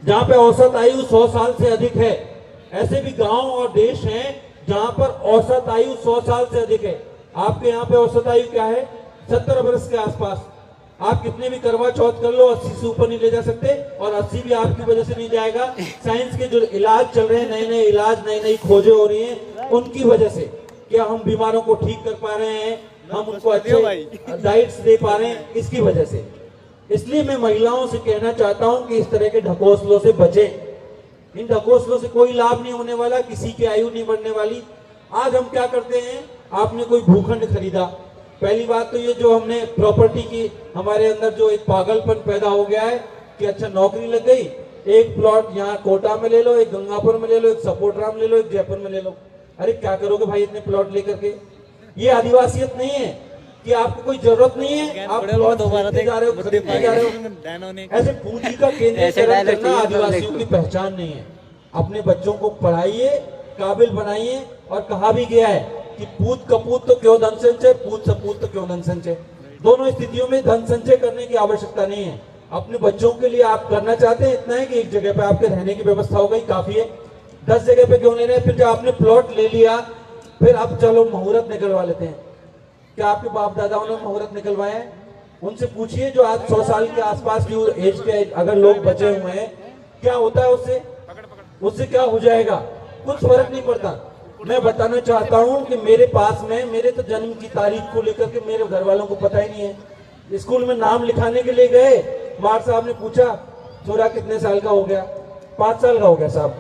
जहां पे औसत आयु 100 साल से अधिक है, ऐसे भी गांव और देश हैं जहां पर औसत आयु 100 साल से अधिक है। आपके यहाँ पे औसत आयु क्या है? 70 वर्ष के आसपास। आप कितने भी करवा चौथ कर लो, 80 से ऊपर नहीं ले जा सकते। और 80 भी आपकी वजह से नहीं जाएगा। साइंस के जो इलाज चल रहे हैं, नए नए इलाज, नई नई खोजें हो रही हैं, उनकी वजह से क्या हम बीमारों को ठीक कर पा रहे हैं, हम उनको अच्छे डाइट्स दे पा रहे हैं, इसकी वजह से। इसलिए मैं महिलाओं से कहना चाहता हूं कि इस तरह के ढकोसलों से बचें। इन ढकोसलों से कोई लाभ नहीं होने वाला, किसी की आयु नहीं बढ़ने वाली। आज हम क्या करते हैं? आपने कोई भूखंड खरीदा, पहली बात तो ये जो हमने प्रॉपर्टी की, हमारे अंदर जो एक पागलपन पैदा हो गया है कि अच्छा नौकरी लग गई, एक प्लॉट यहाँ कोटा में ले लो, एक गंगापुर में ले लो, एक सपोटरा में ले लो, एक जयपुर में ले लो। अरे क्या करोगे भाई इतने प्लॉट लेकर के? ये आदिवासियत नहीं है कि आपको कोई जरूरत नहीं है, आप प्लॉट खरीदते जा रहे हो, खरीदते जा रहे हो। ऐसे पूंजी का केंद्रीकरण करना आदिवासियों की पहचान नहीं है। अपने बच्चों को पढ़ाइए, काबिल बनाइए। और कहा भी गया है कि पूत कपूत तो क्यों धन संचय, पूत सपूत तो क्यों धन संचय। दोनों स्थितियों में धन संचय करने की आवश्यकता नहीं है। अपने बच्चों के लिए आप करना चाहते हैं, इतना है कि एक जगह पे आपके रहने की व्यवस्था हो गई, काफी है। 10 जगह पे क्यों ले रहे हैं? फिर जब आपने प्लॉट ले लिया, फिर अब चलो मुहूर्त निकलवा लेते हैं। क्या आपके बाप दादाओं ने मुहूर्त निकलवाए हैं? उनसे पूछिए जो आज 100 साल के आसपास की एज के अगर लोग बचे हुए हैं, क्या होता है उससे? उससे क्या हो जाएगा? कुछ फर्क नहीं पड़ता। मैं बताना चाहता हूं कि मेरे पास में, मेरे तो जन्म की तारीख को लेकर के मेरे घर वालों को पता ही नहीं है। स्कूल में नाम लिखाने के लिए गए, मार साहब ने पूछा छोरा कितने साल का हो गया? 5 साल का हो गया साहब।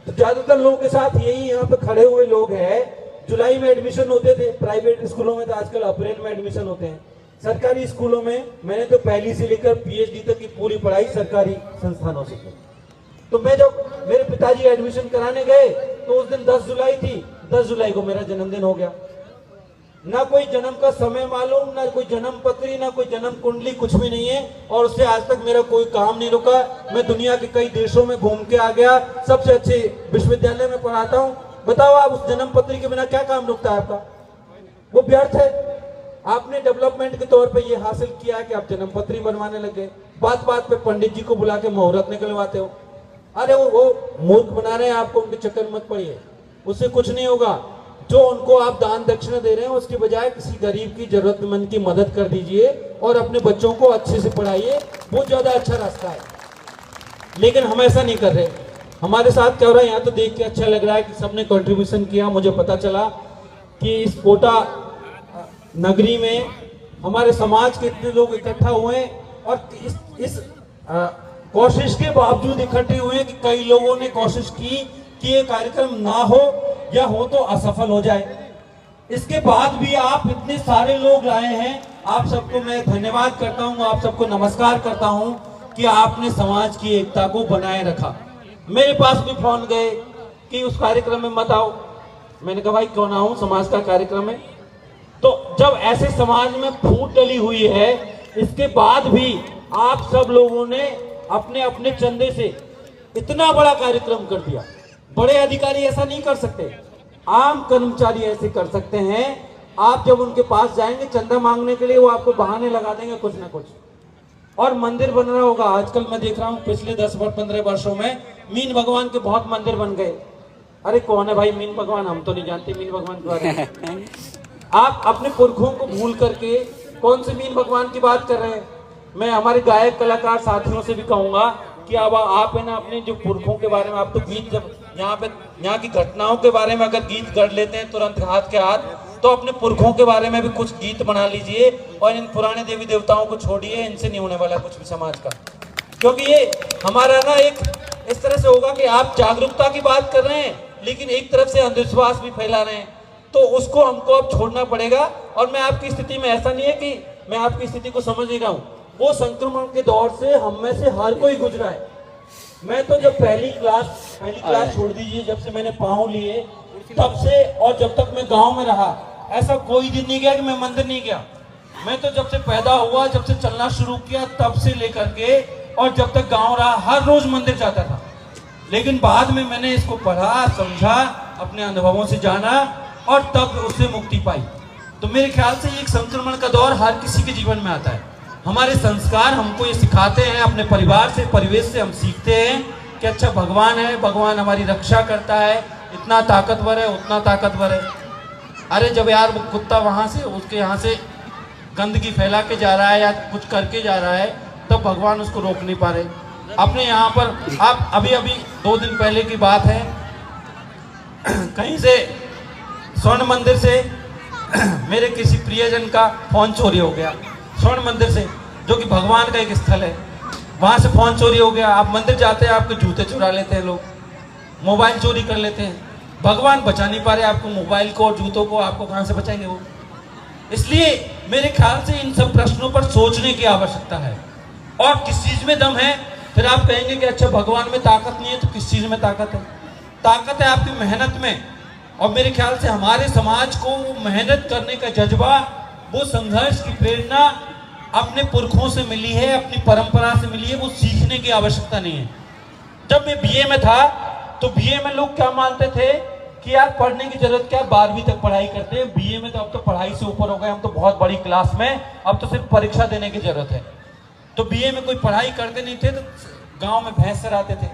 तो ज्यादातर लोगों के साथ यही यहाँ पे खड़े हुए लोग हैं। जुलाई में एडमिशन होते थे प्राइवेट स्कूलों में, तो आजकल अप्रैल में एडमिशन होते हैं। सरकारी स्कूलों में मैंने तो पहली से लेकर PhD तक की पूरी पढ़ाई सरकारी संस्थानों से की। तो मैं जब मेरे पिताजी एडमिशन कराने गए तो उस दिन 10 जुलाई थी। 10 जुलाई को मेरा जन्मदिन हो गया। ना कोई जन्म का समय मालूम, ना कोई जन्म पत्री, ना कोई जन्म कुंडली, कुछ भी नहीं है। और उससे आज तक मेरा कोई काम नहीं रुका। मैं दुनिया के कई देशों में घूम के आ गया, सबसे अच्छे विश्वविद्यालय में पढ़ाता हूँ। बताओ आप उस जन्म पत्री के बिना क्या काम रुकता है आपका? वो व्यर्थ है। आपने डेवलपमेंट के तौर पे ये हासिल किया कि आप जन्म पत्री बनवाने लगे, बात बात पे पंडित जी को बुला के मुहूर्त निकलवाते हो। अरे वो मूर्ख बना रहे हैं आपको, उनके चक्कर मत पड़िए, उससे कुछ नहीं होगा। जो उनको आप दान दक्षिणा दे रहे हैं उसके बजाय किसी गरीब की, जरूरतमंद की मदद कर दीजिए और अपने बच्चों को अच्छे से पढ़ाइए, वो ज्यादा अच्छा रास्ता है। लेकिन हम ऐसा नहीं कर रहे। हमारे साथ क्या हो रहा है, यहाँ तो देख के अच्छा लग रहा है कि सबने कंट्रीब्यूशन किया। मुझे पता चला कि इस कोटा नगरी में हमारे समाज के इतने लोग इकट्ठा हुए और इस कोशिश के बावजूद इकट्ठे हुए कि कई लोगों ने कोशिश की कि ये कार्यक्रम ना हो या हो तो असफल हो जाए। इसके बाद भी आप इतने सारे लोग आए हैं। आप सबको मैं धन्यवाद करता हूं, आप सबको नमस्कार करता हूं कि आपने समाज की एकता को बनाए रखा। मेरे पास भी फोन गए कि उस कार्यक्रम में मत आओ। मैंने कहा भाई क्यों ना आऊं, समाज का कार्यक्रम है। तो जब ऐसे समाज में फूट डली हुई है, इसके बाद भी आप सब लोगों ने अपने अपने चंदे से इतना बड़ा कार्यक्रम कर दिया। बड़े अधिकारी ऐसा नहीं कर सकते, आम कर्मचारी ऐसे कर सकते हैं। आप जब उनके पास जाएंगे चंदा मांगने के लिए, वो आपको बहाने लगा देंगे कुछ ना कुछ। और मंदिर बन रहा होगा, आजकल मैं देख रहा हूँ पिछले 10-15 वर्षों में मीन भगवान के बहुत मंदिर बन गए। अरे कौन है भाई मीन भगवान? हम तो नहीं जानते मीन भगवान के बारे में। आप अपने पुरखों को भूल करके कौन से मीन भगवान की बात कर रहे हैं? मैं हमारे गायक कलाकार साथियों से भी कहूंगा कि अब आप है ना अपने जो पुरखों के बारे में, आप तो गीत जब यहाँ की घटनाओं के बारे में अगर गीत गढ़ लेते हैं तुरंत हाथ के हाथ, तो अपने पुरखों के बारे में भी कुछ गीत बना लीजिए और इन पुराने देवी देवताओं को छोड़िए, इनसे नहीं होने वाला कुछ भी समाज का। क्योंकि ये हमारा ना एक इस तरह से होगा कि आप जागरूकता की बात कर रहे हैं लेकिन एक तरफ से अंधविश्वास भी फैला रहे हैं, तो उसको हमको अब छोड़ना पड़ेगा। और मैं आपकी स्थिति में, ऐसा नहीं है कि मैं आपकी स्थिति को समझ नहीं रहा हूँ, वो संक्रमण के दौर से हम में से हर कोई गुजरा है। मैं तो जब पहली क्लास छोड़ दीजिए, जब से मैंने पाँव लिए तब से, और जब तक मैं गांव में रहा, ऐसा कोई दिन नहीं गया कि मैं मंदिर नहीं गया। मैं तो जब से पैदा हुआ, जब से चलना शुरू किया तब से लेकर के और जब तक गांव रहा, हर रोज मंदिर जाता था। लेकिन बाद में मैंने इसको पढ़ा, समझा, अपने अनुभवों से जाना और तब उससे मुक्ति पाई। तो मेरे ख्याल से एक संक्रमण का दौर हर किसी के जीवन में आता है। हमारे संस्कार हमको ये सिखाते हैं, अपने परिवार से, परिवेश से हम सीखते हैं कि अच्छा भगवान है, भगवान हमारी रक्षा करता है, इतना ताकतवर है, उतना ताकतवर है। अरे जब यार वो कुत्ता वहां से उसके यहाँ से गंदगी फैला के जा रहा है या कुछ करके जा रहा है, तब भगवान उसको रोक नहीं पा रहे। अपने यहाँ पर आप अभी 2 दिन पहले की बात है, कहीं से स्वर्ण मंदिर से मेरे किसी प्रियजन का फोन चोरी हो गया। स्वर्ण मंदिर से, जो कि भगवान का एक स्थल है, वहां से फोन चोरी हो गया। आप मंदिर जाते हैं, आपके जूते चुरा लेते हैं लोग, मोबाइल चोरी कर लेते हैं। भगवान बचा नहीं पा रहे आपको, मोबाइल को और जूतों को आपको कहां से बचाएंगे वो? इसलिए मेरे ख्याल से इन सब प्रश्नों पर सोचने की आवश्यकता है। और किस चीज में दम है? फिर आप कहेंगे कि अच्छा भगवान में ताकत नहीं है, तो किस चीज में ताकत है? ताकत है आपकी मेहनत में। और मेरे ख्याल से हमारे समाज को वो मेहनत करने का जज्बा, वो संघर्ष की प्रेरणा अपने पुरखों से मिली है, अपनी परंपरा से मिली है, वो सीखने की आवश्यकता नहीं है। जब मैं बीए में था तो बीए में लोग क्या मानते थे कि यार पढ़ने की जरूरत क्या, 12वीं तक पढ़ाई करते हैं, बीए में तो अब तो पढ़ाई से ऊपर हो गए, हम तो बहुत बड़ी क्लास में, अब तो सिर्फ परीक्षा देने की जरूरत है। तो बीए में कोई पढ़ाई करते नहीं थे, तो गांव में भैंस चराते थे।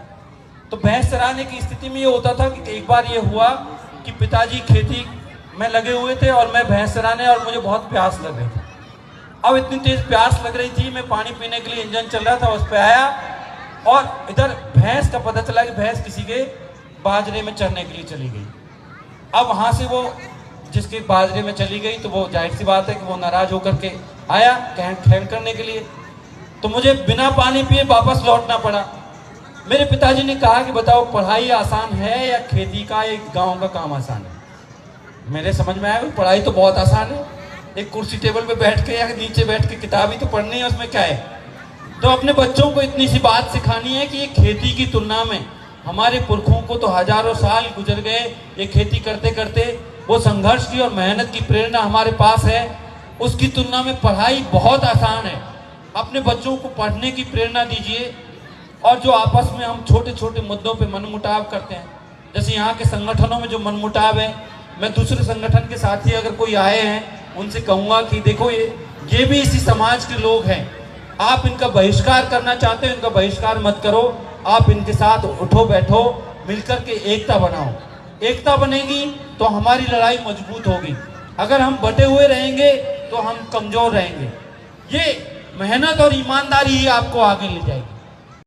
तो भैंस चराने की स्थिति में ये होता था कि एक बार ये हुआ कि पिताजी खेती में लगे हुए थे और मैं भैंस चराने, और मुझे बहुत प्यास लग रही थी। अब इतनी तेज प्यास लग रही थी, मैं पानी पीने के लिए इंजन चल रहा था, उस पर आया और इधर भैंस का पता चला कि भैंस किसी के बाजरे में चरने के लिए चली गई। अब वहां से वो जिसके बाजरे में चली गई, तो वो जाहिर सी बात है कि वो नाराज होकर के आया खैर करने के लिए। तो मुझे बिना पानी पिए वापस लौटना पड़ा। मेरे पिताजी ने कहा कि बताओ पढ़ाई आसान है या खेती का एक गांव का काम आसान है? मेरे समझ में आया पढ़ाई तो बहुत आसान है, एक कुर्सी टेबल पे बैठ के या नीचे बैठ के किताब ही तो पढ़नी है, उसमें क्या है? तो अपने बच्चों को इतनी सी बात सिखानी है कि ये खेती की तुलना में हमारे पुरखों को तो हजारों साल गुजर गए, ये खेती करते करते वो संघर्ष की और मेहनत की प्रेरणा हमारे पास है, उसकी तुलना में पढ़ाई बहुत आसान है। अपने बच्चों को पढ़ने की प्रेरणा दीजिए। और जो आपस में हम छोटे छोटे मुद्दों पे मनमुटाव करते हैं, जैसे यहाँ के संगठनों में जो मनमुटाव है, मैं दूसरे संगठन के साथी अगर कोई आए हैं उनसे कहूँगा कि देखो ये भी इसी समाज के लोग हैं, आप इनका बहिष्कार करना चाहते हो, इनका बहिष्कार मत करो, आप इनके साथ उठो बैठो, मिलकर के एकता बनाओ। एकता बनेगी तो हमारी लड़ाई मजबूत होगी। अगर हम बटे हुए रहेंगे तो हम कमजोर रहेंगे। ये मेहनत और ईमानदारी ही आपको आगे ले जाएगी।